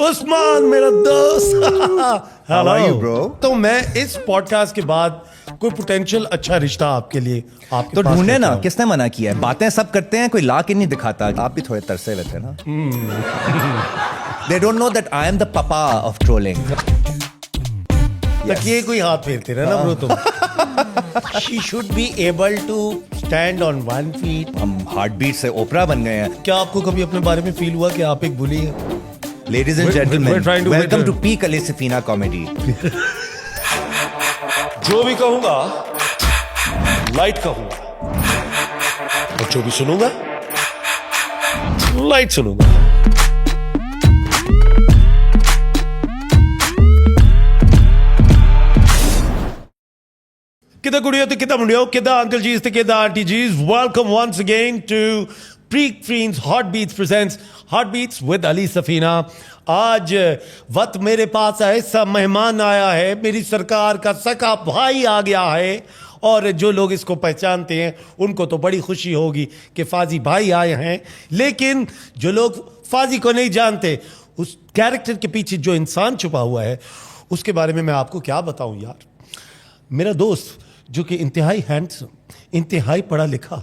उस्मान मेरा दोस्त। How are you, bro? तो मैं इस पॉडकास्ट के बाद कोई पोटेंशियल अच्छा रिश्ता आपके लिए आपके तो पास ढूंढे लेके ना, आऊं। किसने मना किया है? बातें सब करते हैं, कोई ला के नहीं दिखाता। आप भी थोड़े तरसे हुए थे ना। They don't know that I am the papa of trolling. तकिए कोई हाथ फेरते रहे ना ब्रो तुम। She should be able to stand on one feet. हम हार्ट बीट से ओपरा बन गए हैं। क्या आपको कभी अपने बारे में फील हुआ कि आप एक बुली हैं? Ladies and We're gentlemen, trying to welcome make to Peak Ali Safina Comedy. जो भी कहूंगा लाइट कहूंगा और जो भी सुनूंगा लाइट सुनूंगा। किदा कुड़ियों तो किदा मुंडियों, किदा अंकल जीज तो किदा आंटी जीज, welcome once again to Peak Fiends Heartbeats presents Heartbeats with Ali Safina। आज वक्त मेरे पास ऐसा मेहमान आया है, मेरी सरकार का सका भाई आ गया है, और जो लोग इसको पहचानते हैं उनको तो बड़ी खुशी होगी कि फाजी भाई आए हैं, लेकिन जो लोग फाजी को नहीं जानते, उस कैरेक्टर के पीछे जो इंसान छुपा हुआ है उसके बारे में मैं आपको क्या बताऊं यार। मेरा दोस्त जो कि इंतहाई हैंडसम, इंतहाई पढ़ा लिखा,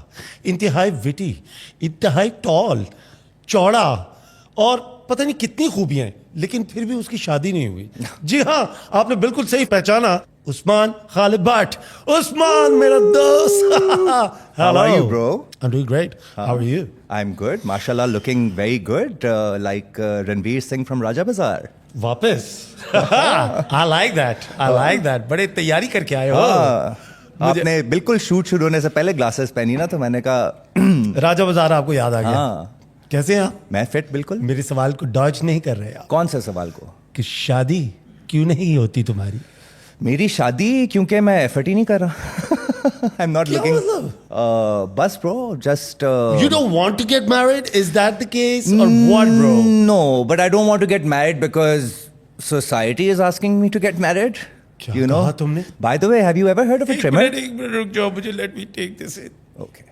इंतहाई विटी, इंतहाई टॉल, चौड़ा और पता नहीं कितनी खूबियां हैं, लेकिन फिर भी उसकी शादी नहीं हुई। जी हाँ, आपने बिल्कुल सही पहचाना, उस्मान खालिद भट्ट। उस्मान मेरा दोस्त। How are you, bro? I'm doing great. How are you? I'm good. Mashallah, looking very good. Like Ranveer Singh from Raja Bazaar. वापस। I like that. I like that. बड़े तैयारी करके आए हो। आपने बिल्कुल शूट शुरू होने से पहले ग्लासेस पहनी ना, तो मैंने कहा राजा बाजार आपको याद आ गया। हाँ। कैसे हैं आप? मैं फिट बिल्कुल। मेरे सवाल को डॉज नहीं कर रहे आप। कौन से सवाल को? कि शादी क्यों नहीं होती तुम्हारी? मेरी शादी क्योंकि मैं एफर्ट ही नहीं कर रहा। आई एम नॉट क्या लुकिंग। मतलब? बस bro, just You don't want to get married? Is that the case or what, bro? No, but I don't want to get married because society is asking me to get married. क्या You know? कहा तुमने? By the way, have you ever heard of a trimmer? एक minute रुक जाओ, मुझे let me take this in. Okay.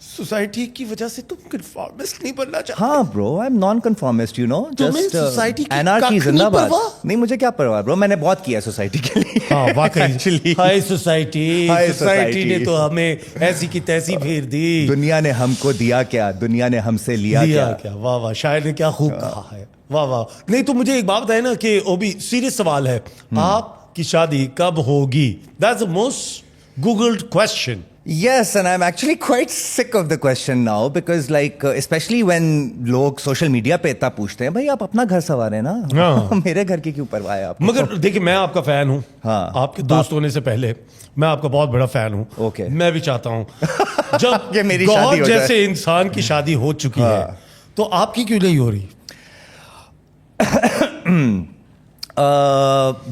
Society की वजह से तुम कन्फॉर्मिस्ट नहीं बनना चाहते? हाँ bro, I am non conformist, you know. तुम्हें जस्ट society की एनार्की कख नहीं जिंदाबाद। परवाह? नहीं, मुझे क्या परवाह ब्रो, मैंने बहुत किया सोसाइटी के लिए। हाँ वाकई। Actually. हाय सोसाइटी। हाय सोसाइटी ने society. तो हमें ऐसी की तैसी फेर दी। दुनिया ने हमको दिया क्या, दुनिया ने हमसे लिया क्या। क्या? वाह वाह, शायर ने क्या खूब कहा है। वाह वाह। नहीं तो मुझे एक बात बताए ना कि वो भी सीरियस सवाल है, आपकी शादी कब होगी? That's the most googled question. Yes, and I'm actually quite sick of the question now because like especially when लोग सोशल मीडिया पे इतना पूछते हैं, भाई आप अपना घर संवारें ना। हाँ। मेरे घर की क्यों परवाह है आपको? मगर देखिए, मैं आपका फैन हूँ। हाँ। आपके दोस्त होने से पहले मैं आपका बहुत बड़ा फैन हूँ। Okay. मैं भी चाहता हूँ जब कि मेरी गौर शादी हो जाए। जैसे इंसान की शादी हो चुकी है, तो आपकी क्यों नहीं हो रही?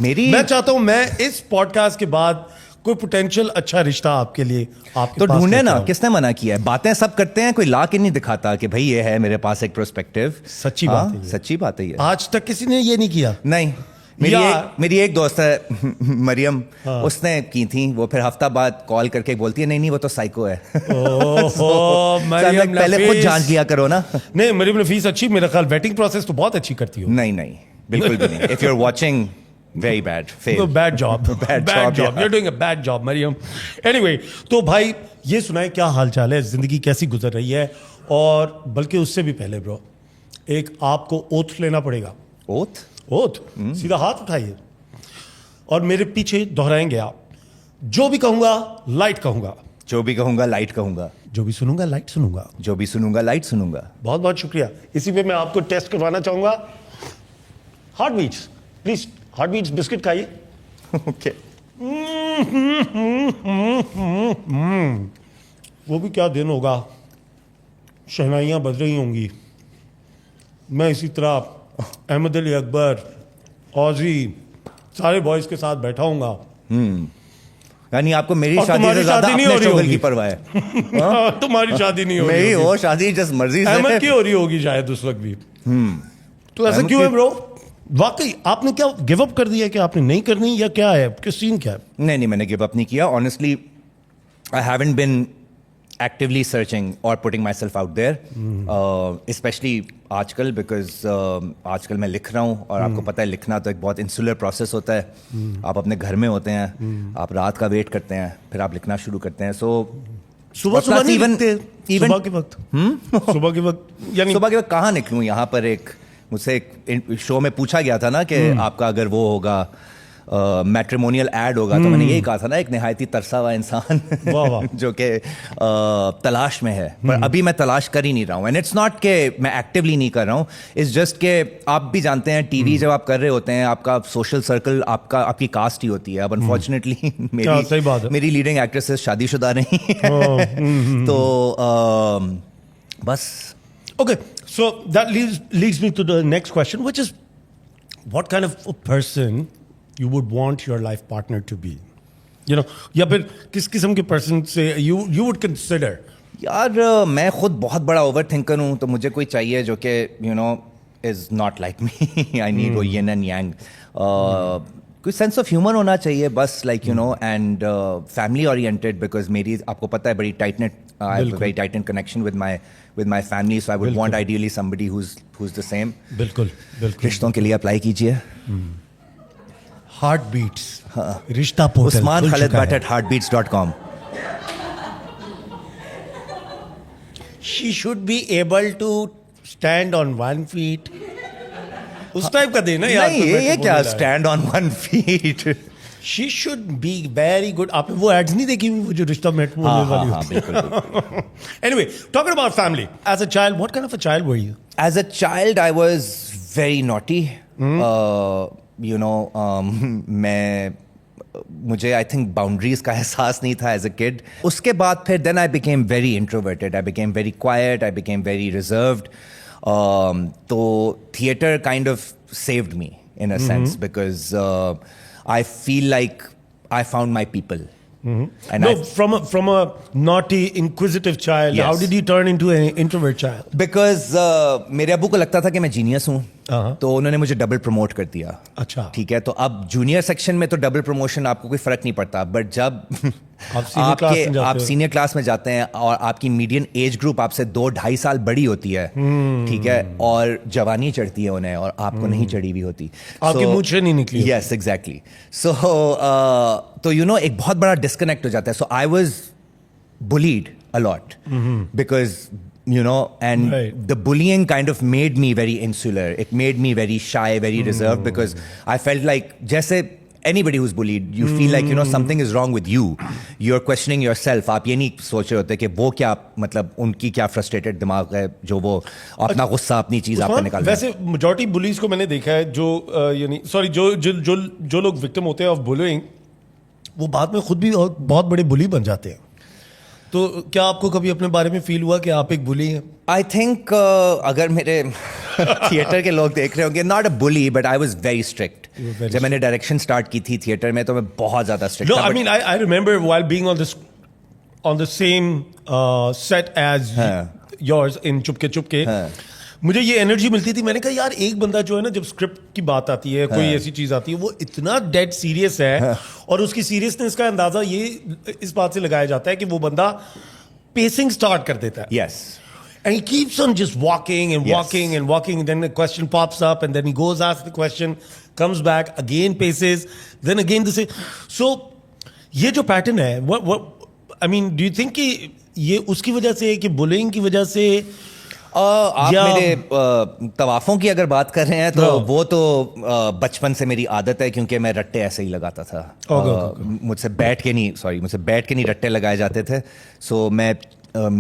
मेरी मैं चाहता हूँ मैं इस पॉडकास्ट के बाद कोई पोटेंशियल अच्छा रिश्ता आपके लिए आपके तो पास ढूंढे लेके ना, आऊं। किसने मना किया है? बातें सब करते हैं, कोई ला के नहीं दिखाता कि भाई ये है मेरे पास एक प्रोस्पेक्टिव। सच्ची बात है ये। सच्ची बात है ये। आज तक किसी ने ये नहीं किया। नहीं, मेरी एक दोस्त है मरियम, उसने की थी। वो फिर हफ्ता बाद कॉल करके बोलती है, नहीं नहीं वो तो साइको है। ओहो, मरियम पहले खुद नफीस। जांच लिया करो ना। नहीं, मरियम नफीस अच्छी, मेरा ख्याल वेटिंग प्रोसेस तो बहुत अच्छी करती हो। नहीं नहीं, बिल्कुल भी नहीं। If you are watching, very bad, fail. Bad job. Bad job, job, you are doing a bad job Maryam. Anyway, तो भाई ये सुनाए, क्या हाल चाल है, जिंदगी कैसी गुजर रही है? और बल्कि उससे भी पहले ब्रो, एक आपको ओथ लेना पड़ेगा। ओथ? ओथ? सीधा हाथ उठाइए और मेरे पीछे दोहराएंगे आप। जो भी कहूंगा लाइट कहूंगा, जो भी कहूंगा लाइट कहूंगा, जो भी सुनूंगा लाइट सुनूंगा। जो भी सुनूंगा लाइट सुनूंगा। बहुत बहुत शुक्रिया। इसी पे मैं आपको टेस्ट करवाना चाहूंगा। Heart beats, please heart beats biscuit खाइए। ओके। वो भी क्या दिन होगा, शहनाइयाँ बज रही होंगी, मैं इसी तरह अहमद अली अकबर, औजी, सारे बॉयज के साथ बैठा हूँगा। यानी आपको मेरी और शादी तुम्हारी से ज्यादा शादी नहीं अपने हो रही स्ट्रगल होगी। की परवाह है। तुम्हारी शादी नहीं हो रही मेरी होगी। हो शादी जिस मर्जी अहमद से। की हो रही होगी शायद उस वक्त भी। तो ऐसा अहमद क्यों है की- ब्रो? वाकई आपने क्या गिव अप कर दिया कि आपने नहीं करनी, या क्या है, किस सीन क्या है? नहीं नहीं, मैंने गिव अप नहीं किया। Honestly I haven't been actively searching or putting myself out there, especially आजकल बिकॉज आजकल मैं लिख रहा हूँ और आपको पता है लिखना तो एक बहुत इंसुलर प्रोसेस होता है। आप अपने घर में होते हैं, आप रात का वेट करते हैं, फिर आप लिखना शुरू करते हैं। सो सुबह सुबह नहीं even- लिखते? even- सुबह के वक्त सुबह के वक्त यानी सुबह के वक्त कहाँ निकलूँ? यहाँ पर मुझसे एक शो में पूछा गया था ना कि आपका अगर वो होगा मैट्रिमोनियल एड होगा, तो मैंने यही कहा था ना, एक निहायती तरसा हुआ इंसान वाह वाह। जो कि तलाश में है, पर अभी मैं तलाश कर ही नहीं रहा हूँ। एंड इट्स नॉट के मैं एक्टिवली नहीं कर रहा हूँ, इट्स जस्ट के आप भी जानते हैं टीवी जब आप कर रहे होते हैं, आपका सोशल सर्कल आपकी कास्ट ही होती है। अब अनफॉर्चुनेटली सही बात है। मेरी लीडिंग एक्ट्रेसेस शादीशुदा नहीं है तो बस। Okay, so that leads me to the next question, which is what kind of a person you would want your life partner to be? You know, या फिर किस किस्म के पर्सन से you would consider? यार मैं खुद बहुत बड़ा ओवर थिंकर हूँ, तो मुझे कोई चाहिए जो कि you no is not like me. I need वो यिन एंड यांग। कोई सेंस ऑफ ह्यूमर होना चाहिए बस, like you know, and family oriented, because मेरी आपको पता है बड़ी tight net, I have very tight net connection with my family, so I would want ideally somebody who's the same. बिल्कुल बिल्कुल। रिश्तों के लिए अप्लाई कीजिए। Heartbeats, रिश्ता portal Usman Khalid Bhatt at heartbeats.com. She should be able to stand on 1 feet. उस type का देना यार। नहीं, ये क्या stand on 1 feet? She should be very good. आपने वो एड्स नहीं देखी हुई, वो जो रिश्ता मेट बोलने वाली होती बिल्कुल। Anyway, talking about family. As a child, what kind of a child were you? As a child, I was very naughty. You know, मुझे आई थिंक बाउंड्रीज का एहसास नहीं था एज अ किड। उसके बाद फिर then I became very introverted, I became very quiet, I became very reserved. तो theatre kind of saved me in a sense, because I feel like I found my people. And No, from a naughty, inquisitive child, Yes. how did you turn into an introvert child? because मेरे अब्बू को लगता था कि मैं genius हूँ, तो उन्होंने मुझे डबल प्रमोट कर दिया। अच्छा। ठीक है, तो अब जूनियर सेक्शन में तो डबल प्रमोशन आपको कोई फर्क नहीं पड़ता, बट जब आप सीनियर क्लास में जाते हैं और आपकी मीडियन एज ग्रुप आपसे 2-2.5 साल बड़ी होती है, ठीक है, और जवानी चढ़ती है उन्हें और आपको नहीं चढ़ी हुई होती, आपके मुंह से नहीं निकली। Yes exactly. सो तो यू नो एक बहुत बड़ा डिस्कनेक्ट हो जाता है। So I was bullied a lot because you know, and Right. the bullying kind of made me very insular. It made me very shy, very reserved, because I felt like जैसे anybody who's bullied, you feel like you know something is wrong with you. You're questioning yourself. आप ये नहीं सोच रहे होते कि वो क्या, मतलब उनकी क्या frustrated दिमाग है जो वो अपना गुस्सा अपनी चीज आप पे निकाल रहे हैं। वैसे majority bullies को मैंने देखा है जो यानी सॉरी जो लोग victim होते हैं of bullying, वो बाद में खुद भी बहुत बड़े bully बन जाते हैं। तो क्या आपको कभी अपने बारे में फील हुआ कि आप एक बुली हैं? आई थिंक अगर मेरे थिएटर के लोग देख रहे होंगे, not a bully but I was very strict. जब मैंने डायरेक्शन स्टार्ट की थी थिएटर में तो मैं बहुत ज्यादा स्ट्रिक्ट No, था। I mean I remember while being on the same set as yours in Chupke Chupke, मुझे ये एनर्जी मिलती थी। मैंने कहा यार एक बंदा जो है ना, जब स्क्रिप्ट की बात आती है, कोई ऐसी चीज आती है, वो इतना डेड सीरियस है और उसकी सीरियसनेस का अंदाजा ये इस बात से लगाया जाता है कि वो बंदा पेसिंग स्टार्ट कर देता है। Yes And he keeps on just walking and Yes. walking and walking, and then the question pops up, and then he goes, asks the question, comes back, again paces, then again the same. So, ये जो pattern है, I mean, do you think कि ये उसकी वजह से, कि bullying की वजह से? आप या- मेरे तवाफ़ों की अगर बात कर रहे हैं तो वो तो बचपन से मेरी आदत है, क्योंकि मैं रट्टे ऐसे ही लगाता था। मुझसे बैठ के नहीं रट्टे लगाए जाते थे। सो मैं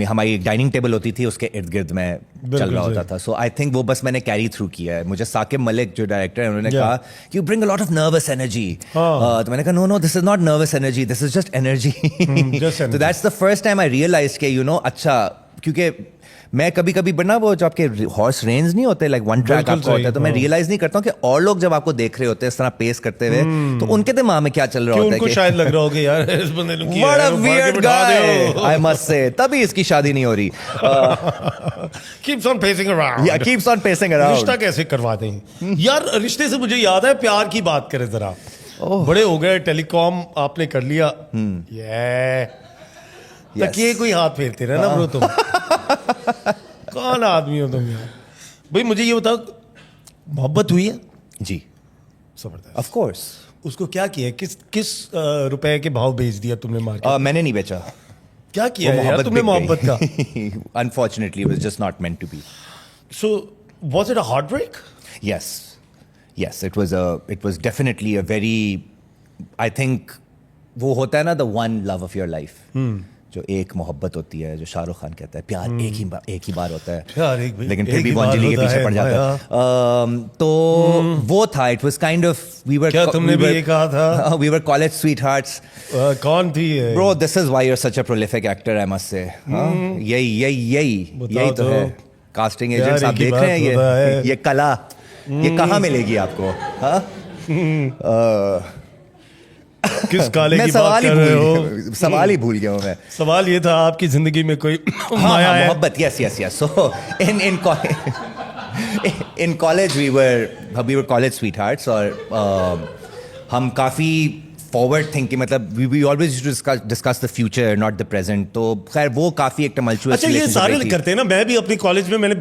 हमारी एक डाइनिंग टेबल होती थी, उसके इर्द गिर्द में चल रहा होता था। सो आई थिंक वो बस मैंने कैरी थ्रू किया है। मुझे साकिब मलिक जो डायरेक्टर है उन्होंने कहा you bring a lot of nervous energy, तो मैंने कहा no this is not nervous energy, this is just energy. तो that's the first time I realise के यू नो अच्छा, क्योंकि मैं कभी कभी बना वो जो आपके हॉर्स रेंज नहीं होते, लाइक वन ट्रैक आपका होता है, तो मैं रियलाइज नहीं करता हूँ कि और लोग जब आपको देख रहे होते हैं इस तरह पेस करते हुए, तो उनके दिमाग में क्या चल रहा होता है उनको कि शायद लग रहा होगा यार इस बंदे ने किया What है, a वो भाग के weird बिठा guy, दो। I must say. तभी इसकी शादी नहीं हो रही। Keeps on pacing around. Yeah, keeps on pacing around. रिश्ता कैसे करवा दें यार? रिश्ते से मुझे याद है, प्यार की बात करें जरा। बड़े हो गए, टेलीकॉम आपने कर लिया, तकिए कोई हाथ फेरते रहे ना ब्रो तुम। कौन आदमी हो तुम यार? भाई मुझे ये बताओ, मोहब्बत हुई है? जी, जबरदस्त। Of course. उसको क्या किया? किस किस रुपए के भाव बेच दिया तुमने मार्केट? मैंने नहीं बेचा। क्या किया है यार तुमने मोहब्बत का? Unfortunately it was just not meant to be. So was it a heart break? Yes, it was definitely a very, I think, वो होता है ना the one love of your life, जो एक मोहब्बत होती है, जो शाहरुख खान कहता है प्यार एक ही बार होता है, प्यार लेकिन फिर भी वो अंजलि के पीछे पड़ जाता है। तो वो था, it was kind of, क्या तुमने भी ये कहा था? we were college sweethearts। कौन थी ये? Bro, this is why you're such a prolific actor, I must say। यही तो है। कास्टिंग एजेंट्स आप देख रहे हैं, ये कला ये कहाँ मिलेगी आपको? हाँ? किस काले मैं की बात कर रहे हो? सवाल ही भूल गया हूँ मैं। सवाल ये था, आपकी जिंदगी में कोई हाँ, माया है? मोहब्बत, yes। So in college we were college sweethearts, और हम काफी फॉरवर्ड थिंकिंग, मतलब we always used to discuss the future, not the present। तो खैर वो काफी एक tumultuous अच्छा, ये सारे करते हैं ना। मैं भी अपनी कॉलेज में मैंने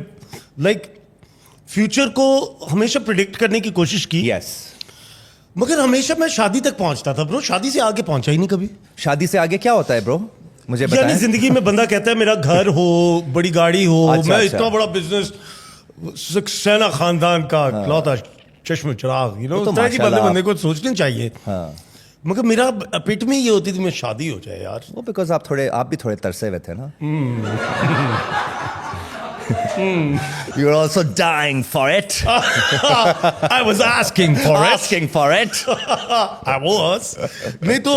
लाइक फ्यूचर को हमेशा प्रिडिक्ट करने की कोशिश की। यस, मगर हमेशा मैं शादी तक पहुंचता था ब्रो, शादी से आगे पहुंचा ही नहीं कभी। शादी से आगे क्या होता है ब्रो, मुझे यानी बताएं। जिंदगी में बंदा कहता है मेरा घर हो, बड़ी गाड़ी हो, अच्छा, मैं अच्छा। इतना बड़ा बिजनेस, सक्सेना खानदान का इकलौता चश्म चिराग, यू नो, तो इस तरह की माशाल्लाह बंदे को सोचनी चाहिए। हाँ। मगर मेरा पेट में ये होती थी मैं शादी हो जाए यार। वो बिकॉज आप भी थोड़े तरसे हुए थे ना। You were also dying for it। I was asking for it। Asking for it। I was। नहीं तो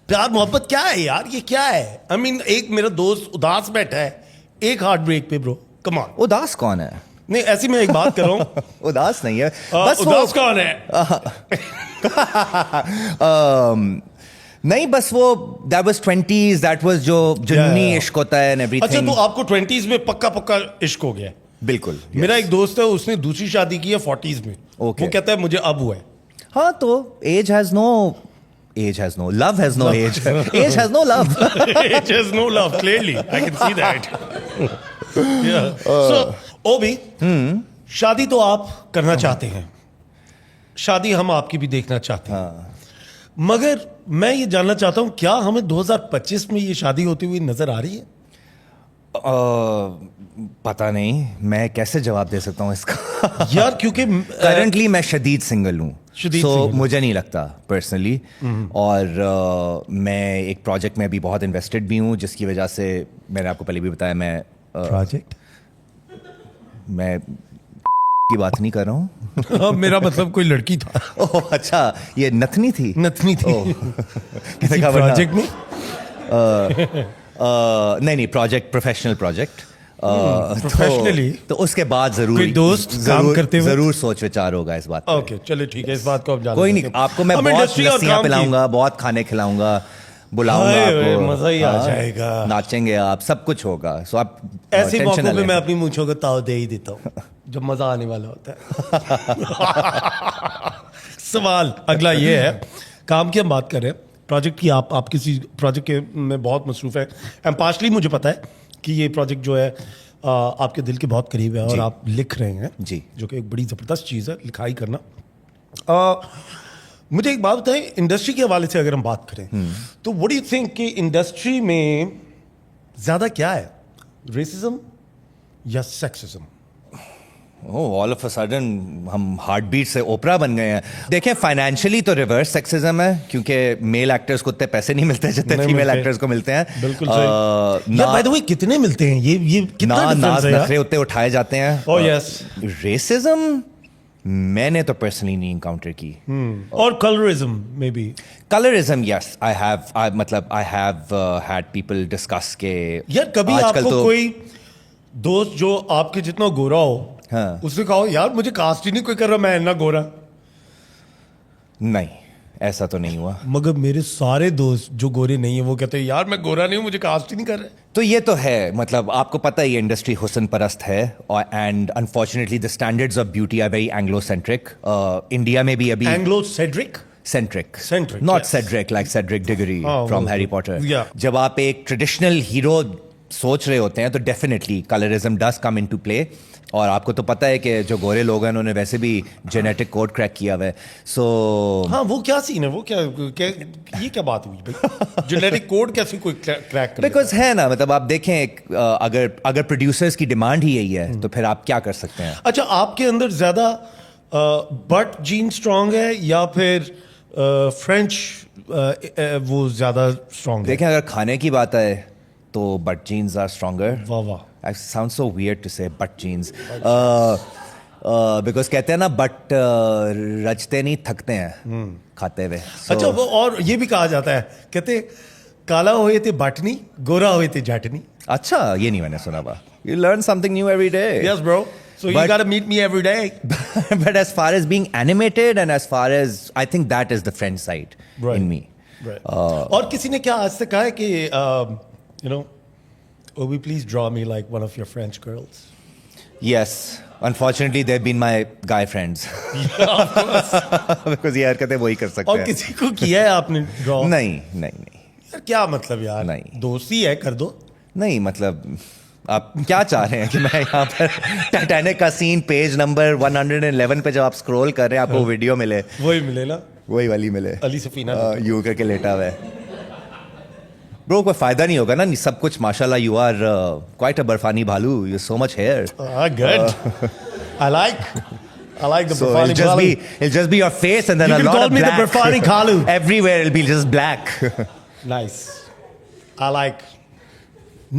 प्यार मोहब्बत क्या है यार, ये क्या है? I mean, एक मेरा दोस्त उदास बैठा है एक हार्ट ब्रेक पे ब्रो, कम ऑन। उदास कौन है? नहीं, ऐसी मैं एक बात कर रहा हूँ। उदास नहीं है, बस उदास कौन है? नहीं, बस वो that was 20s, that was जो जुनूनी इश्क होता है and everything। अच्छा, तो आपको 20s में पक्का इश्क हो गया? बिल्कुल। मेरा एक दोस्त है, उसने दूसरी शादी की है 40s में। Okay। वो कहता है मुझे अब हुआ है। हाँ, तो age has no love has no age। Age has no love। Age has no love, clearly I can see that। Yeah। So, ओबी, शादी तो आप करना चाहते हैं, शादी हम आपकी भी देखना चाहते हैं, मगर मैं ये जानना चाहता हूं क्या हमें 2025 में ये शादी होती हुई नजर आ रही है? पता नहीं, मैं कैसे जवाब दे सकता हूँ इसका। यार क्योंकि करंटली मैं शदीद सिंगल हूँ, शदीद so single। मुझे नहीं लगता पर्सनली। और मैं एक प्रोजेक्ट में भी बहुत इन्वेस्टेड भी हूँ, जिसकी वजह से मैंने आपको पहले भी बताया, मैं की बात नहीं कर रहा हूँ। मेरा मतलब कोई लड़की था। ओह अच्छा, ये नथनी थी। नथनी थी किसी प्रोजेक्ट में? नहीं, प्रोजेक्ट, प्रोफेशनल प्रोजेक्ट। प्रोफेशनली तो उसके बाद जरूर कोई दोस्त काम करते हुए जरूर सोच विचार होगा इस बात पे। ओके, चलिए ठीक है, इस बात को आप जान कोई नहीं, आपको मैं बहुत लस्सियां पिलाऊंगा, बहुत खाने खिलाऊंगा, बुलाऊंगा आपको, मजा ही आ जाएगा, नाचेंगे आप, सब कुछ होगा। सो आप ऐसे मौकों पे मैं अपनी मूंछों को ताव दे ही देता हूँ जब मजा आने वाला होता है। सवाल अगला ये है, काम की हम बात कर रहे हैं, प्रोजेक्ट की। आप किसी प्रोजेक्ट के में बहुत मसरूफ है, एंड पार्शली मुझे पता है कि ये प्रोजेक्ट जो है आपके दिल के बहुत करीब है, और आप लिख रहे हैं जी, जो कि एक बड़ी ज़बरदस्त चीज़ है, लिखाई करना। मुझे एक बात बताएं, इंडस्ट्री के हवाले से अगर हम बात करें तो व्हाट डू यू थिंक कि इंडस्ट्री में ज़्यादा क्या है, रेसिज्म या sexism? All of a sudden हम हार्ट बीट से ओपरा बन गए हैं। देखें, फाइनेंशियली तो रिवर्स सेक्सिज्म है, क्योंकि मेल एक्टर्स को उतने पैसे नहीं मिलते जितने फीमेल एक्टर्स को मिलते हैं। बिल्कुल सही। बाय द वे, कितने मिलते हैं? ये कितना नाज नखरे उतने उठाए जाते हैं। Oh yes. रेसिज्म मैंने तो पर्सनली नहीं इनकाउंटर की। और colourism may be. Colourism, yes, I have had people discuss के। यार कभी आपको कोई दोस्त जो आपके जितना गोरा हो, हाँ, उसने कहा यार मुझे कास्ट ही नहीं कोई कर रहा, मैं इतना गोरा? नहीं, ऐसा तो नहीं हुआ। मगर मेरे सारे दोस्त जो गोरे नहीं है वो कहते हैं यार मैं गोरा नहीं हूं, मुझे कास्ट ही नहीं कर रहे। तो ये तो है, मतलब आपको पता है ये इंडस्ट्री हुस्न परस्त है, और and unfortunately the standards of beauty are very Anglo centric. India में भी अभी Anglo centric, not Cedric like Cedric Diggory from Harry Potter. जब आप एक ट्रेडिशनल हीरो सोच रहे होते हैं तो definitely colourism does come into play. और आपको तो पता है कि जो गोरे लोग हैं उन्होंने वैसे भी जेनेटिक कोड क्रैक किया हुआ है सो हाँ वो क्या सीन है, वो ये क्या बात हुई भाई? जेनेटिक कोड कैसे कोई क्रैक कर बिकॉज है ना, मतलब आप देखें अगर प्रोड्यूसर्स की डिमांड ही यही है तो फिर आप क्या कर सकते हैं? अच्छा, आपके अंदर ज्यादा बट जीन स्ट्रांग है या फिर फ्रेंच वो ज्यादा स्ट्रांग है? देखें, अगर खाने की बात आए तो बट जीन्स आर स्ट्रॉन्गर. वाह वाह, I sound so weird to say butt jeans. Because कहते हैं ना बट रचते नहीं थकते हैं खाते हुए. अच्छा वो और ये भी कहा जाता है, कहते काला हुए थे बटनी, गोरा हुए थे जटनी. अच्छा, ये नहीं मैंने सुना बा. You learn something new every day. Yes bro, so you But- gotta meet me every day. But as far as being animated and as far as I think that is the French side Right. in me. Right. और किसी ने क्या आज तक कहा है कि you know, will we please draw me like one of your French girls? Yes, unfortunately they've been my guy friends. Because ये हरकतें वही कर सकते और हैं. किसी को किया है आपने ड्रॉ? नहीं नहीं नहीं यार क्या मतलब यार, नहीं. दोस्ती है, कर दो. नहीं, मतलब आप क्या चाह रहे हैं कि मैं यहाँ पर टाइटैनिक का सीन पेज नंबर 111 पे जब आप स्क्रॉल कर रहे हैं आपको वीडियो मिले, वही मिले ना, वही वाली मिले, अली सफीना. यू करके लेटा हुआ है. ब्रो कोई फायदा नहीं होगा ना, सब कुछ माशाल्लाह. यू आर क्वाइट अ बर्फानी भालू. You so much hair. Good. I like the So Bafani it'll just be your face and then You a can lot call of me the black. Bafani Khalu. Everywhere it'll be just black. Nice. I like.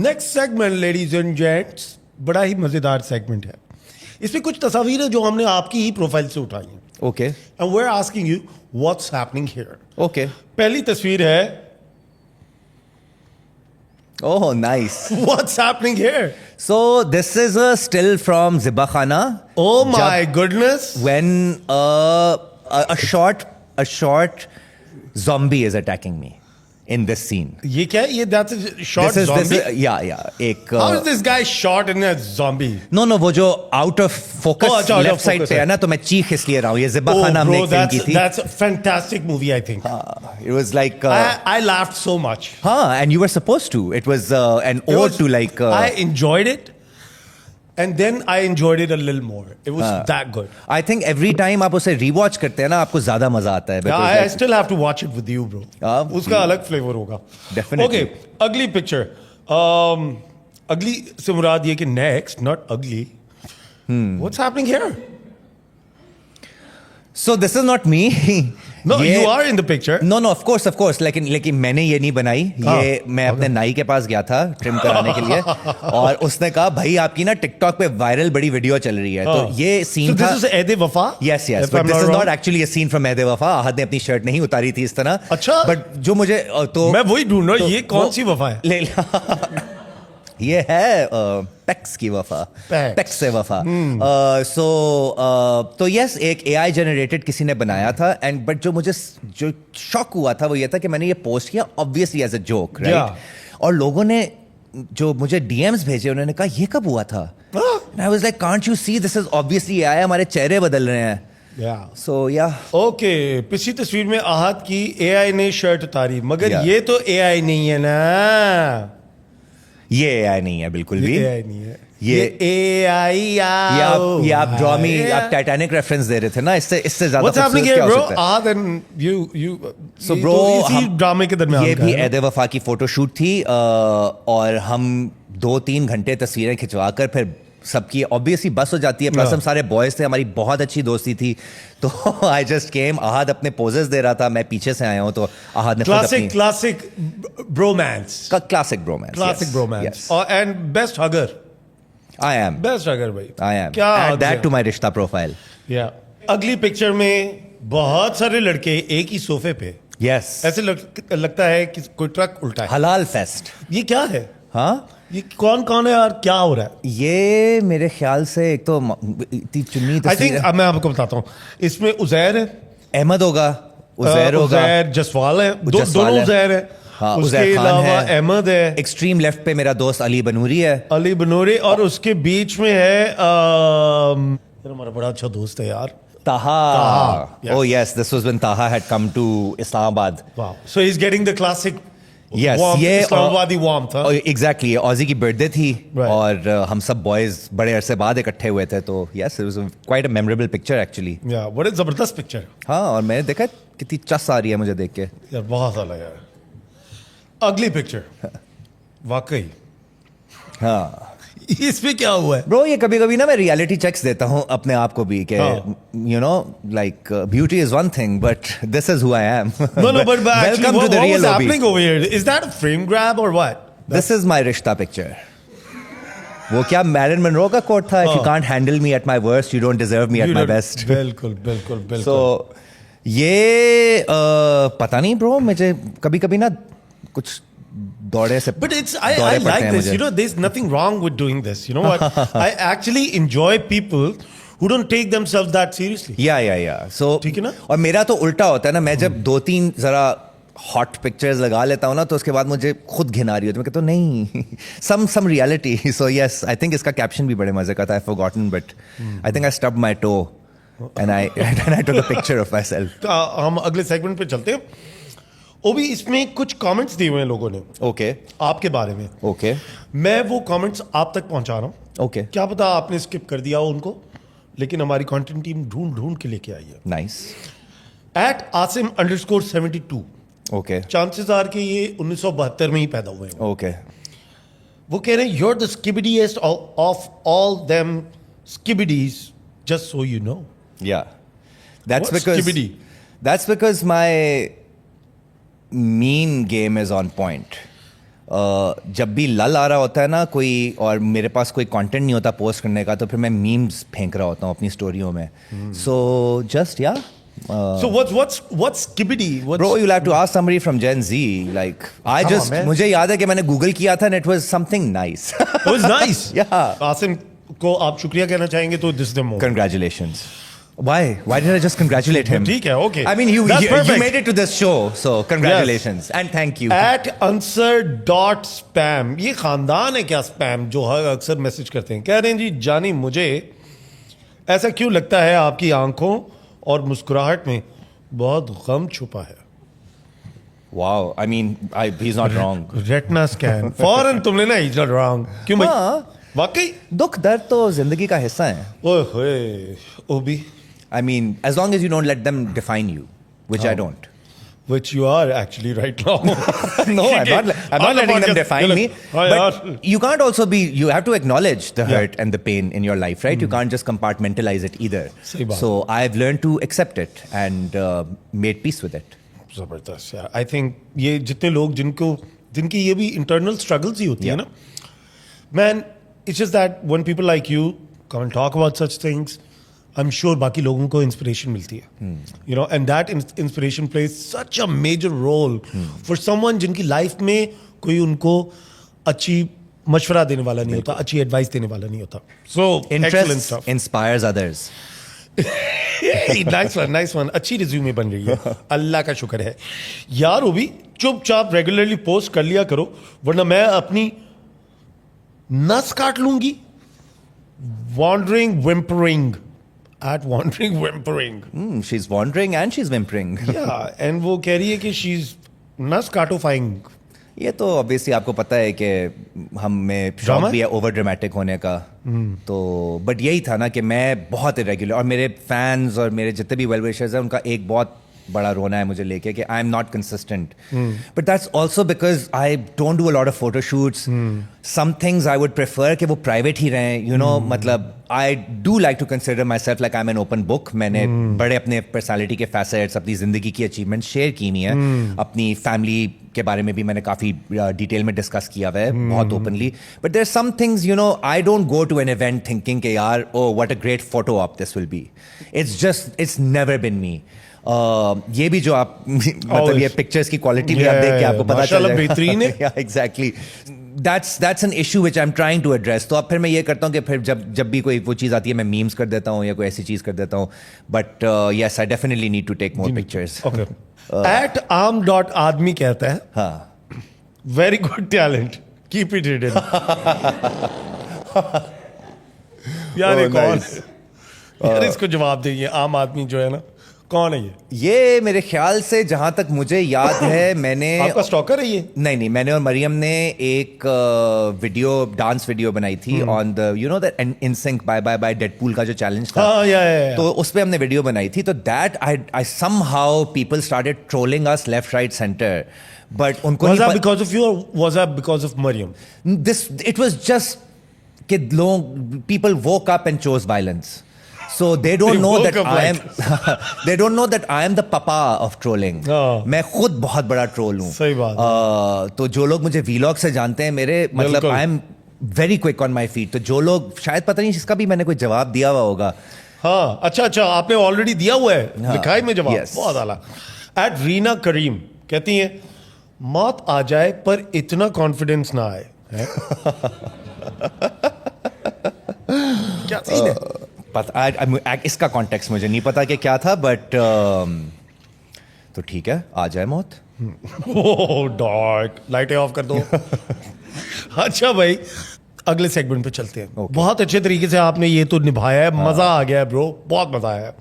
Next segment, ladies and gents, बड़ा ही मजेदार segment है. इसमें कुछ तस्वीरें हैं जो हमने आपकी ही प्रोफाइल से उठाई हैं. Okay. And we're asking you what's happening here. Okay. पहली तस्वीर है Oh, nice. what's happening here. So this is a still from Zibba Khana. Oh my Jab- goodness. when a short zombie is attacking me in this scene. ये क्या है? ये that's a short This zombie. is yeah एक How is this guy short in a zombie? no वो जो out of focus Oh, अच्छा, out of left side focus पे है. है ना, तो मैं चीख इसलिए रहा हूँ. ये ज़िब्बा Oh खान हमने bro, एक फिल्म की थी. that's a fantastic movie I think. It was like I laughed so much. and you were supposed to. It was an It ode was- to like I enjoyed it, and then I enjoyed it a little more. It was that good. I think every time आप उसे rewatch करते हैं ना आपको ज्यादा मजा आता है. Yeah, because I like- still have to watch it with you, bro. उसका अलग फ्लेवर होगा. Definitely. Okay, ugly picture. Ugly से मुराद ये कि next, not ugly. What's happening here? So this is not me. No, ये- you are in the picture. No, of course. लेकिन मैंने ये नहीं बनाई. ये मैं अपने नाई के पास गया था ट्रिम कराने के लिए और उसने कहा भाई आपकी ना टिकटॉक पे वायरल बड़ी वीडियो चल रही है. तो ये So सीन था. this is Aide Wafa. Yes, if but I'm this is wrong. not actually a scene from Aide Wafa. Ahad ने अपनी शर्ट नहीं उतारी थी इस तरह. अच्छा. बट जो मुझे तो मैं वही ढूंढ रहा हूँ, ये कौन वो- सी वफा है? ले ये है पेक्स की वफा. Pecs. पेक्स से वफा. तो यस एक एआई जनरेटेड किसी ने बनाया था एंड बट जो मुझे जो शॉक हुआ था वो ये था कि मैंने ये पोस्ट किया obviously as a joke, right? और लोगों ने जो मुझे डीएम्स भेजे उन्होंने कहा ये कब हुआ था? I was like can't you see this is obviously AI, हमारे चेहरे बदल रहे हैं. Yeah. सो या ओके, पिछली तस्वीर में आहद की एआई ने शर्ट उतारी, मगर Yeah. ये तो एआई नहीं है ना. ये एआई नहीं है बिल्कुल भी. एआई नहीं है, ये एआई. ये आप ड्रॉ मी आप टाइटैनिक रेफरेंस दे रहे थे ना, इससे ज्यादा What's happening खूबसूरत here, क्या हो bro? सकता है? Ahad and you. So ये bro, तो इसी हम- ड्रामे के दरमियान ये का भी है ना? ऐदे वफा की फोटोशूट थी और हम 2-3 घंटे तस्वीरें खिंचवा कर फिर सबकी ऑब्वियसली बस हो जाती है. Plus Yeah. हम सारे बॉयज थे, हमारी बहुत अच्छी दोस्ती थी. तो आई जस्ट केम. आहद अपने पोजेस दे रहा था, मैं पीछे से आया हूँ, तो आहद ने Classic bromance. Classic bromance. Classic bromance. And best hugger. I am Best hugger भाई. आई एम क्या एड hugs दैट हैं? टू माय रिश्ता प्रोफाइल. Yeah. अगली पिक्चर में बहुत सारे लड़के एक ही सोफे पे. यस, ऐसे लगता है कि कोई ट्रक उल्टा है. हलाल फेस्ट. ये क्या है? हाँ, ये कौन है और क्या हो रहा है? ये मेरे ख्याल से एक तो इतनी चुन्नी आई तस्वीर थिंक है. मैं आपको बताता हूँ. इसमें उजैर है, अहमद होगा, उजैर होगा, उजैर जसवाल है, जसवाल दोनों है. उजैर है. हाँ, उसके उजैर खान अलावा है. अहमद है, एक्सट्रीम लेफ्ट पे मेरा दोस्त अली बनूरी है. अली बनोरी, और उसके बीच में है यार हमारा बड़ा अच्छा दोस्त है यार. Taha. Taha, yes. Oh yes, this was when Taha had come to Islamabad. Wow. So he's getting the classic Yes, Warmth, ये इस्लामाबादी warmth, हाँ? एग्जैक्टली ऑजी की बर्थडे थी Right. और हम सब बॉयज बड़े अरसे बाद इकट्ठे हुए थे, तो yes it was quite a memorable picture actually. Yeah, what a जबरदस्त पिक्चर। हाँ, और मैंने देखा कितनी चस आ रही है मुझे देख के। यार बहुत साला यार। अगली पिक्चर वाकई हाँ इसमें क्या हुआ है? ब्रो, ये कभी कभी ना मैं रियलिटी चेक्स देता हूँ अपने आप को भी कि you know like beauty is one thing but this is who I am. No, but actually, welcome to the what was real happening over here? Is that a frame grab or what? This is my रिश्ता picture. वो क्या Marilyn Munro का coat था, if you can't handle me at my worst you don't deserve me at my best. बिल्कुल बिल्कुल बिल्कुल। सो ये पता नहीं ब्रो, मुझे कभी कभी ना कुछ दौड़े से But I दौरे पड़ते like हैं this. मुझे। You know, there's nothing wrong with doing this. You know what? I actually enjoy people who don't take themselves that seriously. या सो ठीक है ना? और मेरा तो उल्टा होता है ना, मैं जब 2-3 जरा हॉट पिक्चर्स लगा लेता हूँ ना, तो उसके बाद मुझे खुद घिन आ रही होती है। मैं कहता हूँ नहीं, some reality. So yes, I think इसका कैप्शन भी बड़े मजे का था, I forgotten but I think I stubbed my toe and I took a picture of myself. हम अगले सेगमेंट पे चलते हैं। वो भी इसमें कुछ कमेंट्स दिए हुए हैं लोगों ने ओके आपके बारे में। ओके मैं वो कमेंट्स आप तक पहुंचा रहा हूँ। ओके क्या पता आपने स्किप कर दिया हो उनको, लेकिन हमारी कंटेंट टीम ढूंढ ढूंढ के लेके आई है। Nice @asim_72 okay chances are के ये 1972 में ही पैदा हुए हैं। ओके वो कह रहे हैं you're the skibbidiest of all them skibbidies, just so you know. Yeah, that's What's because skibidi? that's because my mean game is on point. जब भी लल आ रहा होता है ना कोई, और मेरे पास कोई कंटेंट नहीं होता पोस्ट करने का, तो फिर मैं मीम्स फेंक रहा होता हूँ अपनी स्टोरियों में। सो जस्ट या So what's skibbity? Bro, you'll have to ask somebody from Gen Z. Like, Come on, man. मुझे याद है कि मैंने गूगल किया था and it was something nice. It was nice. Yeah. Asim को आप शुक्रिया कहना चाहेंगे तो this is the moment. Congratulations. Why? Why did I just congratulate him? ठीक है, okay. I mean, you That's perfect. made it to this show, so congratulations and thank you. @answer.spam, ये खानदान है क्या स्पैम जो अक्सर मैसेज करते हैं? कह रहे हैं जी जानी, मुझे ऐसा क्यों लगता है आपकी आंखों और मुस्कुराहट में बहुत गम छुपा है। Wow. I mean, he's not wrong. रेटना scan फौरन तुमने ना he's not wrong। क्यों भाई? हाँ। वाकई दुख दर्द तो जिंदगी का हिस्सा है। ओए होए ओबी, I mean, as long as you don't let them define you, which I don't. which you are actually right now। No, I'm not letting them define me. But you can't also be, you have to acknowledge the hurt and the pain in your life, right? You can't just compartmentalize it either. सही बात। So I've learned to accept it and made peace with it. जबरदस्त यार। I think ये जितने लोग जिनकी ये भी इंटरनल स्ट्रगल्स ही होती है ना, man, it's just that when people like you come and talk about such things, I am sure बाकी लोगों को इंस्पिरेशन मिलती है, you know, and that inspiration plays such a major role for someone जिनकी life में कोई उनको अच्छी मशवरा देने वाला नहीं होता, अच्छी एडवाइस देने वाला नहीं होता। सो Interest inspires others. Nice one, अच्छी रिज्यूमे बन रही है, अल्लाह का शुक्र है यार। वो भी चुपचाप रेगुलरली पोस्ट कर लिया करो, वरना मैं अपनी नस काट लूंगी। Wandering whimpering @wandering_whimpering। She's wandering and she's whimpering. या एंड वो कह रही है कि शी इज नस काटोफाइंग। ये तो ऑब्वियसली आपको पता है कि हम में शौक Drama? भी है ओवर ड्रामेटिक होने का। तो बट यही था ना कि मैं बहुत इरेगुलर, और मेरे फैंस और मेरे जितने भी वेल विशर्स हैं उनका एक बहुत बड़ा रोना है मुझे लेके कि I am not consistent, but that's also because I don't do a lot of photoshoots. Some things I would prefer कि वो प्राइवेट ही रहें, यू नो, मतलब I do like to consider my self like I am an open book. मैंने बड़े अपने personality के facets, अपनी जिंदगी की अचीवमेंट शेयर की नहीं है, अपनी फैमिली के बारे में भी मैंने काफी डिटेल में डिस्कस किया हुआ है बहुत openly. But there some things, you know, I don't go to an event thinking कि यार oh what a great photo op this will be. It's never been me. ये भी जो आप मतलब ये पिक्चर्स की क्वालिटी भी आप देख के आपको पता चल जाएगा बेहतरीन है। Exactly, that's an issue which I am trying to address. तो अब फिर मैं ये करता हूँ कि फिर जब भी कोई वो चीज़ आती है मैं मीम्स कर देता हूँ या कोई ऐसी चीज़ कर देता हूँ। But yes, I definitely need to take more pictures. Okay. @arm.admi कहता है, हाँ, very good talent, keep it hidden. यार एक और यार इसको जवाब देंगे। आम आदमी जो है ना, कौन है ये? ये मेरे ख्याल से जहां तक मुझे याद है मैंने आपका स्टॉकर है ये? नहीं, मैंने और मरियम ने एक डांस वीडियो बनाई थी on the that NSYNC bye bye bye Deadpool का जो चैलेंज था। हाँ, या। तो उस पे हमने वीडियो बनाई थी, तो that I somehow people started trolling us left right centre, but उनको Was that because of you or was that because of Mariam? it was just कि लोग people woke up and chose violence. So they don't know woke that up I am like they don't know that I am the papa of trolling. हाँ। मैं खुद बहुत बड़ा troll हूँ। सही बात तो जो लोग मुझे वीलॉग से जानते हैं मेरे मतलब बिल्कुल। I am very quick on my feet, तो जो लोग शायद पता नहीं इसका भी मैंने कोई जवाब दिया हुआ होगा। हाँ, अच्छा, आपने ऑलरेडी दिया हुआ है हाँ, लिखाई में जवाब। yes. बहुत आला। एट रीना करीम कहती हैं मौत आ जाए पर इतना कॉन्फिडेंस ना आए। हैं? क्या सीन है? पता इसका कॉन्टेक्स्ट मुझे नहीं पता कि क्या था, बट तो ठीक है, आ जाए मौत। ओह डॉग, लाइटें ऑफ कर दो। अच्छा भाई, अगले सेगमेंट पे चलते हैं। Okay. बहुत अच्छे तरीके से आपने ये तो निभाया है, मजा आ गया है ब्रो, बहुत मजा आया है।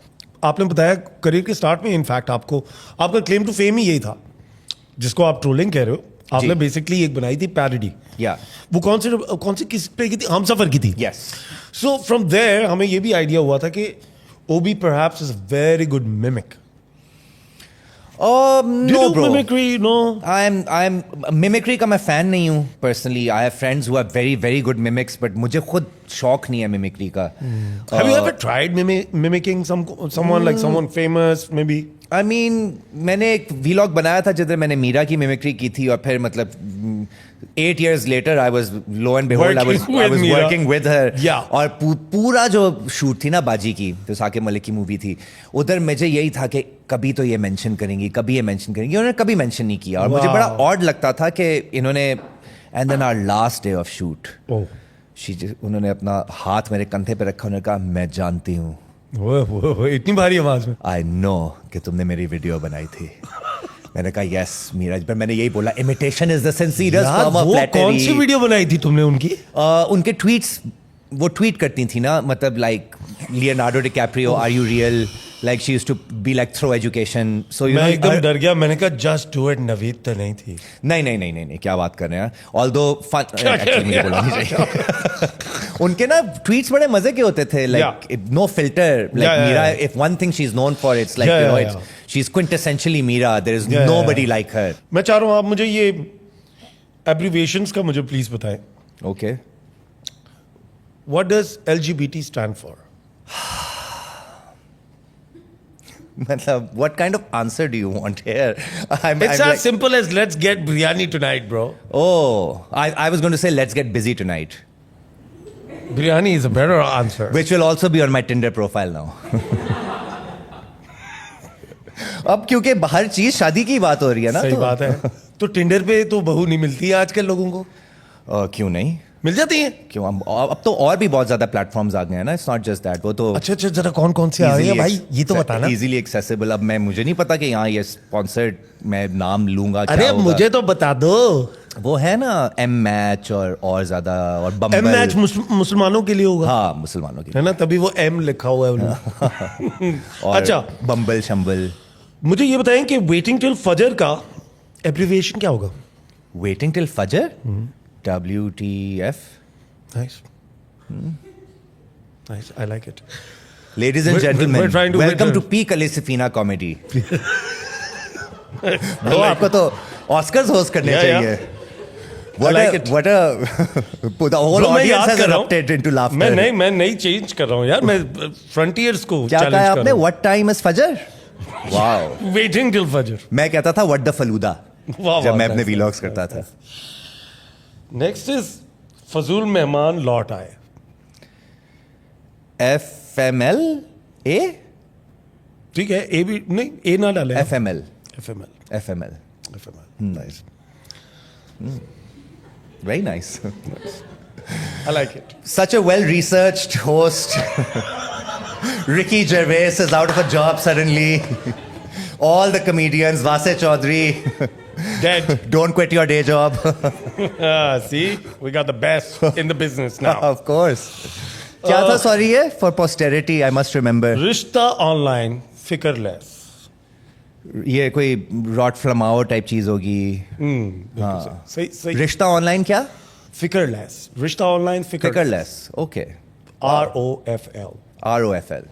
आपने बताया करियर के स्टार्ट में इनफैक्ट आपका क्लेम टू फेम ही यही था, जिसको आप ट्रोलिंग कह रहे हो। आपने बेसिकली एक बनाई थी पैरोडी। या वो कौन सी किस पे की थी? हम सफर की थी। यस। सो फ्रॉम देयर हमें ये भी आइडिया हुआ था कि Obi perhaps is a very good mimic. No bro, mimicry no. I am mimicry का मैं फैन नहीं हूँ personally. I have friends who are very very good mimics, but मुझे खुद शौक नहीं है मिमिक्री का। Have you ever tried mimicking someone like someone famous maybe? I mean मैंने एक वीलॉग बनाया था जिधर मैंने मीरा की मिमिक्री की थी, और फिर मतलब 8 years later I was lo and behold I was Mira. working with her. Yeah. और पूरा जो शूट थी ना बाजी की, जो साकिब मलिक की मूवी थी, उधर मुझे यही था कि कभी तो ये मेंशन करेंगी, कभी ये मेंशन करेंगी। उन्होंने कभी मेंशन नहीं किया, और मुझे बड़ा ऑड लगता था कि इन्होंने and then our last day of shoot उन्होंने अपना हाथ मेरे कंधे पे रखा, उन्होंने कहा मैं जानती हूँ, वो इतनी भारी आवाज में। आई नो कि तुमने मेरी वीडियो बनाई थी। मैंने कहा यस मीराज, पर मैंने यही बोला imitation is the sincerest form of flattery. कौन सी वीडियो बनाई थी तुमने उनकी? उनके ट्वीट्स, वो ट्वीट करती थी ना, मतलब like Leonardo DiCaprio are you real, like she used to be like throw education. So मैं एकदम डर गया, मैंने कहा जस्ट डू इट, नवीद तो नहीं थी। नहीं, क्या बात कर रहे हैं। ऑल्दो फन मुझे बोलना नहीं चाहिए। उनके ना ट्वीट्स बड़े मजे के होते थे, like no filter, like Meera if one thing she is known for, it's like you know it's she is quintessentially Meera, there is nobody like her. मैं चाह रहा हूँ आप मुझे ये एब्रिविएशंस का मुझे प्लीज बताएं। Okay, what does LGBT stand for? मतलब what kind of answer do you want here? I'm It's like, as simple as let's get biryani tonight, bro. oh, I was going to say let's get busy tonight, Biryani is a better answer. which will also be on my Tinder profile now. अब क्योंकि हर चीज शादी की बात हो रही है ना, सही बात है। तो टिंडर पे तो बहू नहीं मिलती है आजकल लोगों को। क्यों नहीं मिल जाती है। क्यों, अब तो और भी बहुत ज्यादा प्लेटफॉर्म्स आ गए हैं ना, इट्स नॉट जस्ट दैट। वो तो अच्छा जरा कौन से आ रही है भाई, ये तो बताना। Easily accessible. अब मुझे नहीं पता कि यहाँ ये स्पॉन्सर्ड मैं नाम लूंगा। अरे मुझे तो बता दो। वो है ना M Match और ज्यादा, और बम्बल। M Match मुसलमानों के लिए होगा। हाँ, मुसलमानों के लिए है ना, तभी वो M लिखा हुआ है उन्होंने। और अच्छा, बम्बल शंबल। मुझे ये बताएं कि वेटिंग टिल फजर का एब्रिविएशन क्या होगा? वेटिंग टिल फजर, WTF। Nice. Nice. I like it. Ladies and gentlemen, we're trying to welcome win- to peak Ali Safina comedy. Bro, आपको तो Oscars host करने Yeah, चाहिए। I like it. What a the whole Bro, मैं audience याद has कर रहा हूँ। erupted into laughter. मैं नहीं चेंज कर रहा हूँ यार, मैं फ्रंटियर्स को क्या चैलेंज कहा कर आपने? रहा What time is फजर? Wow. हूँ। वेटिंग टिल फजर। मैं कहता था what the faluda वाह, जब मैं nice, अपने nice, vlogs nice, करता था। नेक्स्ट इज फजूल मेहमान लौट आए। FML A? ठीक है, ए भी नहीं, ए ना डाले। FML. FML। Nice. Very nice. I like it. Such a well-researched host. Ricky Gervais is out of a job suddenly. All the comedians, Vase Chaudhary, Dead. don't quit your day job. See, we got the best in the business now. Of course. क्या था sorry ये? For posterity, I must remember. रिश्ता online फिकरलेस। ये कोई rot फ्लमाओ type चीज होगी। हाँ सही सही। रिश्ता ऑनलाइन क्या? फिकरलेस, रिश्ता ऑनलाइन फिकरलेस, ओके। ROFL, ROFL,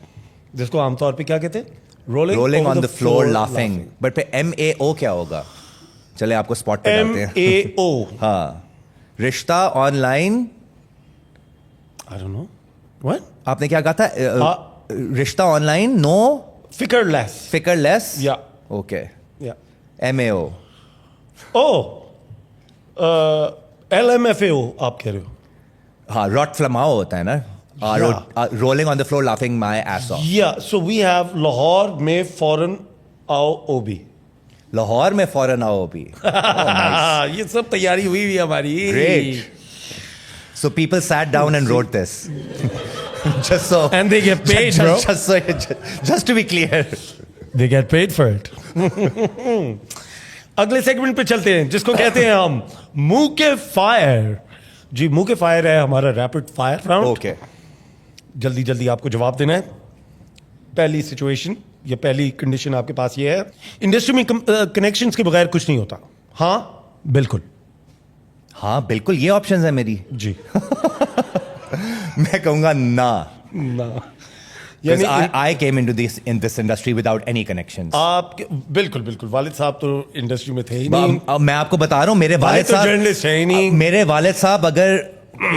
जिसको आमतौर पे क्या कहते हैं? Rolling on the floor laughing. But पे MAO क्या होगा? चले आपको स्पॉट पे डालते हैं। MAO, हाँ, रिश्ता online. I don't know what आपने क्या कहा था? रिश्ता ऑनलाइन नो फिकरलेस। फिकरलेस। Yeah. Okay. Yeah. MAO। Oh, LMFAO आप कह रहे हो? हाँ, रॉट फ्लमाओ होता है ना। Rolling on the floor laughing my S of. Yeah, so we have Lahore में फौरन आओ OB। लाहौर में फौरन आओ भी। ये सब तैयारी हुई हुई हमारी। Great. So people sat down and wrote this. Just so. And they get paid, bro. Just to be clear. They get paid for it. अगले सेगमेंट पे चलते हैं जिसको कहते हैं हम मुंह के फायर। जी मुंह के फायर है हमारा रैपिड फायर राउंड। Okay. जल्दी जल्दी आपको जवाब देना है। पहली सिचुएशन या पहली कंडीशन आपके पास ये है, इंडस्ट्री में कनेक्शंस के बगैर कुछ नहीं होता। हाँ बिल्कुल। हाँ बिल्कुल, ये ऑप्शन है मेरी। जी मैं कहूंगा ना। ना Because यानी I came into this industry without any connections. आप बिल्कुल बिल्कुल वालिद साहब तो इंडस्ट्री में थे ही नहीं। अब मैं आपको बता रहा हूँ, मेरे वालिद तो साहब जर्नलिस्ट है ही नहीं। मेरे वालिद साहब अगर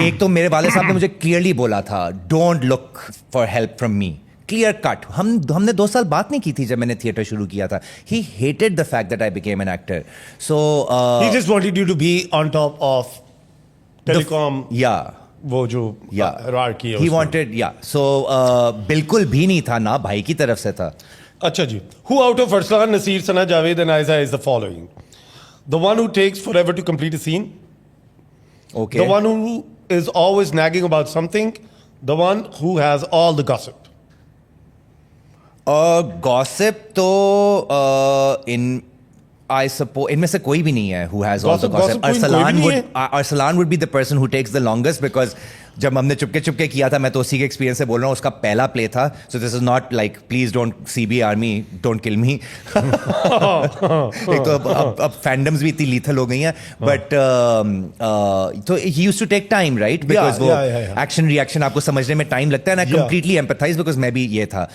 एक तो मेरे वालिद साहब ने मुझे क्लियरली बोला था, don't look for help from me. Clear cut. हमने 2 साल बात नहीं की थी जब मैंने थिएटर शुरू किया था। He hated the fact that I became an actor. So He just wanted you to be on top of telecom, या वो जो hierarchy है ही उसमें। वांटेड या सो बिल्कुल भी नहीं था ना, भाई की तरफ से था। अच्छा जी, who out of Arslan, Nasir, Sana, Javed and Aiza is the following? The one who takes forever to complete a scene, okay. the one who is always nagging about something, the one who has all the gossip. Gossip तो इन I suppose इनमें से कोई भी नहीं है who has all the Gossip gossip. कोई भी नहीं है। Arsalan would be the person who takes the longest because जब हमने चुपके चुपके किया था, मैं तो उसी के एक्सपीरियंस से बोल रहा हूँ, उसका पहला प्ले था। So this is not like please don't CB army don't kill me. एक तो अब फैंडम्स भी इतनी लीथल हो गई हैं, बट तो he used to take time right, because वो एक्शन रिएक्शन आपको समझने में टाइम लगता है। And I completely empathise because मैं भी ये था।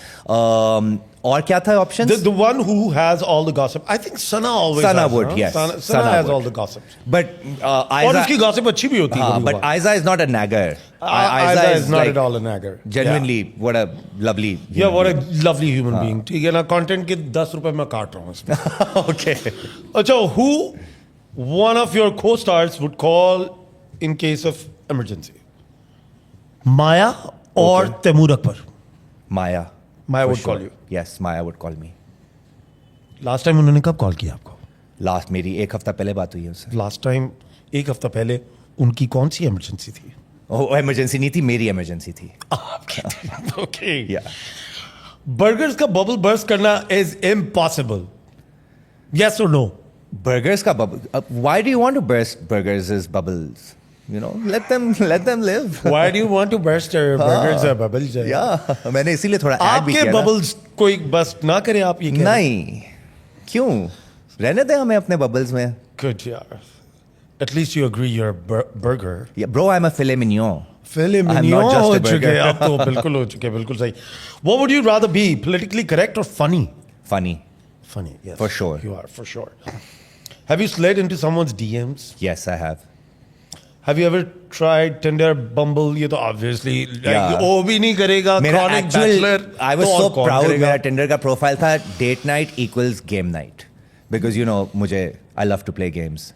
और क्या था option? The one who has all the gossip. I think Sana always Sana has, would, huh? yes. Sana has would. all the gossip. But और उसकी gossip अच्छी भी होती है। हाँ, but Aiza is not a nagger. Aiza is not like, at all a nagger. Genuinely, what a lovely. Yeah, what a lovely human being. ठीक है ना, कंटेंट के 10 रुपए मैं काट रहा हूँ इसमें। Okay. अच्छा, who one of your co-stars would call in case of emergency? Maya और Taimur Akbar. Maya. Maya For would call sure. you. Yes, Maya would call me. Last time उन्होंने कब कॉल किया आपको? Last मेरी 1 हफ्ता पहले बात हुई है उससे। लास्ट टाइम 1 हफ्ता पहले उनकी कौन सी इमरजेंसी थी? वो इमरजेंसी नहीं थी, मेरी इमरजेंसी थी। ओके। Yeah. बर्गर्स का बबल बर्स्ट करना इज इम्पॉसिबल। यस और नो? Burgers का bubble. Why do you want to burst burgers' bubbles? You know, let them live. Why do you want to burst your burgers or bubbles? Yeah, मैंने इसीलिए थोड़ा add भी आपके किया ना। Bubbles कोई बस्ट ना करे, आप ये कह रहे हैं? नहीं, क्यों? रहने दे हमें अपने बबल्स में। Good, यार। At least you agree you're a burger. Yeah, bro, I'm a filet mignon. Filet I'm mignon not just हो a burger. चुके, अब तो बिल्कुल हो चुके, बिल्कुल सही। What would you rather be, politically correct or funny? Funny. Funny, yes. For sure. You are, for sure. Have you slid into someone's DMs? Yes, I have. Have you ever tried Tinder, Bumble? ये तो obviously Yeah. वो भी नहीं करेगा। मेरा Chronic actual, bachelor, I was तो so और कौन proud. करेगा? मेरा Tinder का प्रोफाइल था date night equals game night, because you know मुझे I love to play games.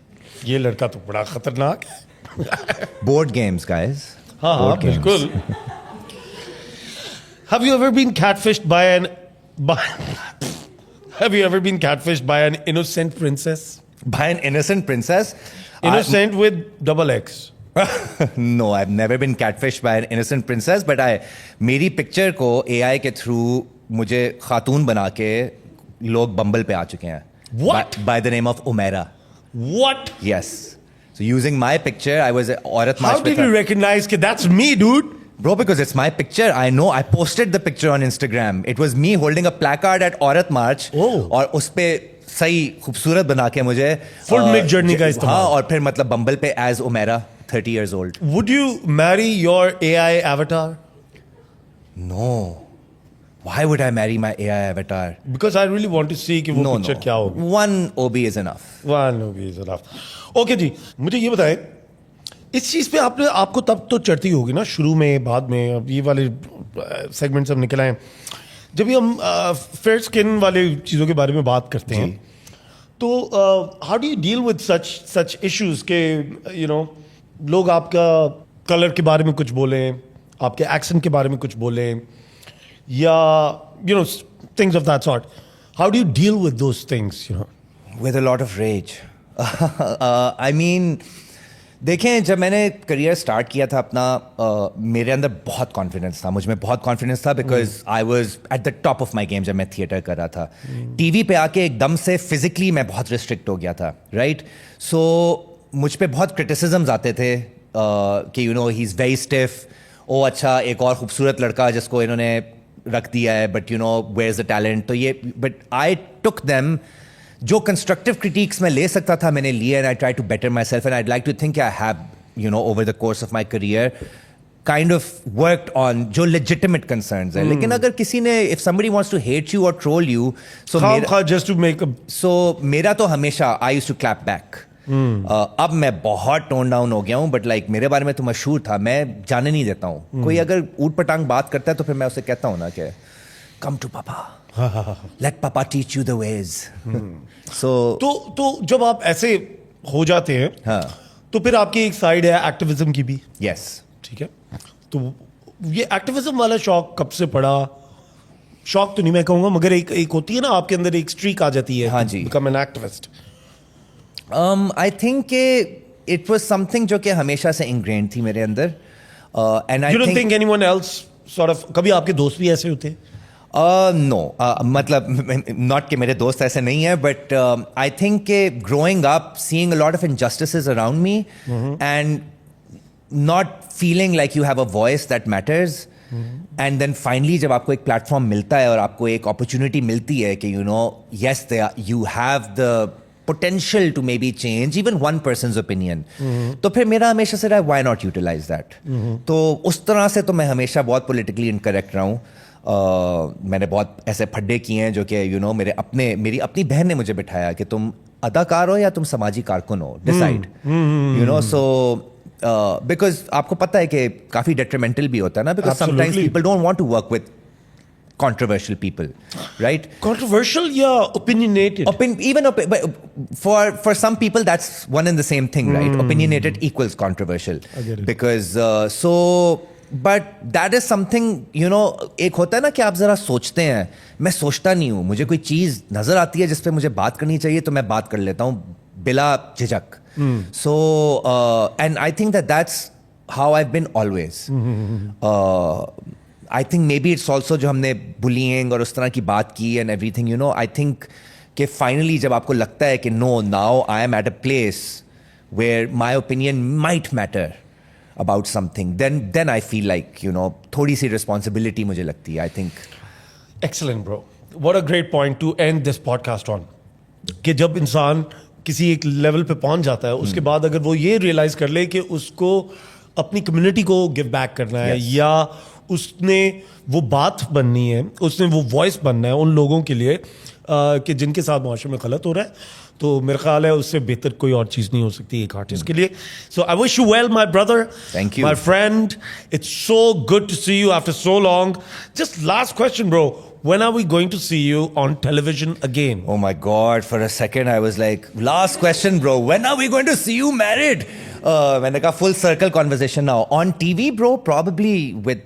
ये लड़का तो बड़ा खतरनाक है। Board games, guys. हाँ हाँ Board games. बिल्कुल। Have you ever been catfished Have you ever been catfished by an innocent princess? By an innocent princess? Innocent with double X. No, I've never been catfished by an innocent princess, but मेरी picture को AI के through मुझे खातून बना के लोग बम्बल पे आ चुके हैं। What? By the name of Umaira. What? Yes. So using my picture, I was औरत How माश पे did था। you recognize that that's me, dude? Bro, because it's my picture. I know. I posted the picture on Instagram. It was me holding a placard at Aurat March. Oh. और उस पे सही खूबसूरत बना के मुझे Full mid journey का इस्तेमाल. हाँ, और फिर मतलब बम्बल पे as Omera, 30 years old. Would you marry your AI avatar? No. Why would I marry my AI avatar? Because I really want to see कि वो No, picture no. क्या होगी. One OB is enough. One movie is enough. Okay जी, मुझे ये बताएं, इस चीज पे आपको तब तो चढ़ती होगी ना, शुरू में, बाद में, अब ये वाले सेगमेंट सब निकल आए, जब भी हम फेयर स्किन वाले चीज़ों के बारे में बात करते हैं, तो how do you deal with such issues के लोग आपका कलर के बारे में कुछ बोलें, आपके एक्सेंट के बारे में कुछ बोलें, या things of that sort. How do you deal with those things? With a lot of rage. I mean, देखें, जब मैंने करियर स्टार्ट किया था अपना, मेरे अंदर बहुत कॉन्फिडेंस था, मुझ में बहुत कॉन्फिडेंस था, because I was at the top of my game जब मैं थिएटर कर रहा था. टीवी पे आके एकदम से फिजिकली मैं बहुत रिस्ट्रिक्ट हो गया था, राइट? सो मुझ पे बहुत क्रिटिसिजम्स आते थे कि ही इज़ वेरी स्टिफ. ओ अच्छा, एक और खूबसूरत लड़का जिसको इन्होंने रख दिया है, but where is the talent. तो ये, बट आई टुक देम, जो कंस्ट्रक्टिव क्रिटिक्स मैं ले सकता था मैंने लिए, and I try to better my self, and I like to think I have over the course of my career kind of worked on जो लेजिटिमेट कंसर्न्स है. लेकिन अगर किसी ने, if somebody wants to hate you और troll you, so मेरा तो हमेशा I used to clap back. अब मैं बहुत टोन डाउन हो गया हूँ, बट लाइक मेरे बारे में तो मशहूर था, मैं जाने नहीं देता हूँ. कोई अगर ऊट पटांग बात करता है तो फिर मैं उसे कहता हूँ ना कि कम टू पापा, लेट पापा टीच यू द वेज. सो तो जब आप ऐसे हो जाते हैं, हाँ, तो फिर आपकी एक साइड है एक्टिविज्म की भी. यस. ठीक है, तो ये एक्टिविज्म वाला शौक कब से पड़ा? शौक तो नहीं मैं कहूंगा, मगर एक होती है ना आपके अंदर एक स्ट्रीक आ जाती है. हाँ जी. Become an activist. I think it was something जो कि हमेशा से इंग्रेन्ड थी मेरे अंदर. And I you don't think anyone else sort of, कभी आपके दोस्त भी ऐसे होते हैं? नो, मतलब नॉट कि मेरे दोस्त ऐसे नहीं है, बट आई थिंक के growing up, seeing a lot of injustices around me, and not feeling like you have a voice that matters, and then finally जब आपको एक प्लेटफॉर्म मिलता है और आपको एक अपॉर्चुनिटी मिलती है कि yes you have the potential to maybe change even one person's opinion, तो फिर मेरा हमेशा से रहा, why not utilize that? तो उस तरह से तो मैं हमेशा बहुत politically incorrect रहा हूँ. मैंने बहुत ऐसे फड्डे किए हैं जो कि मेरी अपनी बहन ने मुझे बिठाया कि तुम अदाकार हो या तुम समाजी कारकुन हो, डिसाइड. सो बिकॉज आपको पता है कि काफी detrimental भी होता है ना, because sometimes people don't want to work with controversial people, right? Controversial या opinionated? For some people that's one and the same thing, right? Opinionated equals controversial. I get it. Because but that is something, एक होता है ना कि आप जरा सोचते हैं, मैं सोचता नहीं हूँ, मुझे कोई चीज नजर आती है जिस पे मुझे बात करनी चाहिए तो मैं बात कर लेता हूँ बिला झिझक. So and I think that's how I've been always. I think maybe it's also जो हमने bullying और उस तरह की बात की and everything, I think कि finally जब आपको लगता है कि no, now I am at a place where my opinion might matter about something, then I feel like, थोड़ी सी responsibility मुझे लगती है, I think. Excellent, bro. What a great point to end this podcast on. कि जब इंसान किसी एक level पे पहुंच जाता है, उसके बाद अगर वो ये रियलाइज कर ले कि उसको अपनी कम्युनिटी को गिव बैक करना है, या उसने वो बात बननी है, उसने वो वॉइस बनना है उन लोगों के लिए कि जिनके साथ माशरे में गलत हो रहा है, तो मेरा ख्याल है उससे बेहतर कोई और चीज़ नहीं हो सकती एक आर्टिस्ट के लिए. So I wish you well my brother, thank you my friend. It's so good to see you after so long. Just last question bro, when are we going to see you on television again? Oh my God, for a second I was like, last question bro, when are we going to see you married? मैंने कहा full circle conversation now. On TV bro, probably with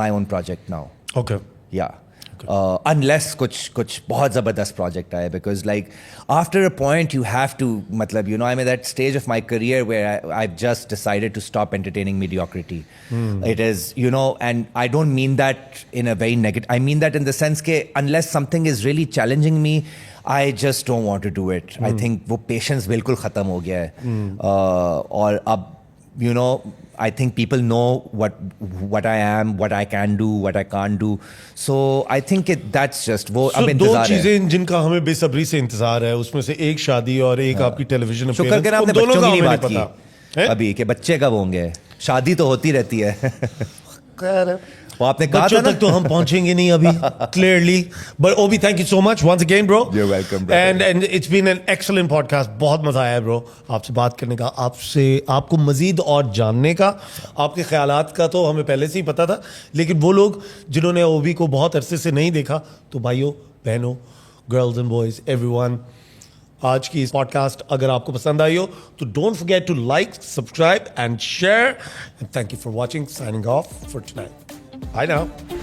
my own project now. Okay. Yeah. Unless कुछ बहुत ज़बरदस्त project आए, because like after a point you have to, मतलब I'm at that stage of my career where I've just decided to stop entertaining mediocrity. It is, and I don't mean that in a very negative, I mean that in the sense कि unless something is really challenging me, I just don't want to do it. I think वो patience बिल्कुल ख़त्म हो गया है. और अब you know, I think people know what I am, what I can do, what I can't do. So I think that's just वो So, अब दो इंतजार है. चीजें जिनका हमें बेसब्री से इंतजार है, उसमें से एक शादी और एक आपकी टेलीविजन शुक्र कर अपीयरेंस, आपने उन दोनों बच्चों का की नहीं हमें बात नहीं की पता है? अभी कि बच्चे कब होंगे. शादी तो होती रहती है. वो आपने कहा बच्चों था ना. तक तो हम पहुंचेंगे नहीं अभी क्लियरली. बट ओबी, thank you so much once again bro. You're welcome, brother. And it's been an excellent podcast. बहुत मजा आया ब्रो आपसे बात करने का, आपसे आपको मजीद और जानने का. आपके ख्यालात का तो हमें पहले से ही पता था, लेकिन वो लोग जिन्होंने ओबी को बहुत अरसे से नहीं देखा, तो भाइयों बहनों, गर्ल्स एंड बॉयज, एवरीवन, आज की इस पॉडकास्ट अगर आपको पसंद आई हो तो don't forget to like, subscribe and share. And thank you for watching. Signing off for tonight. Bye now.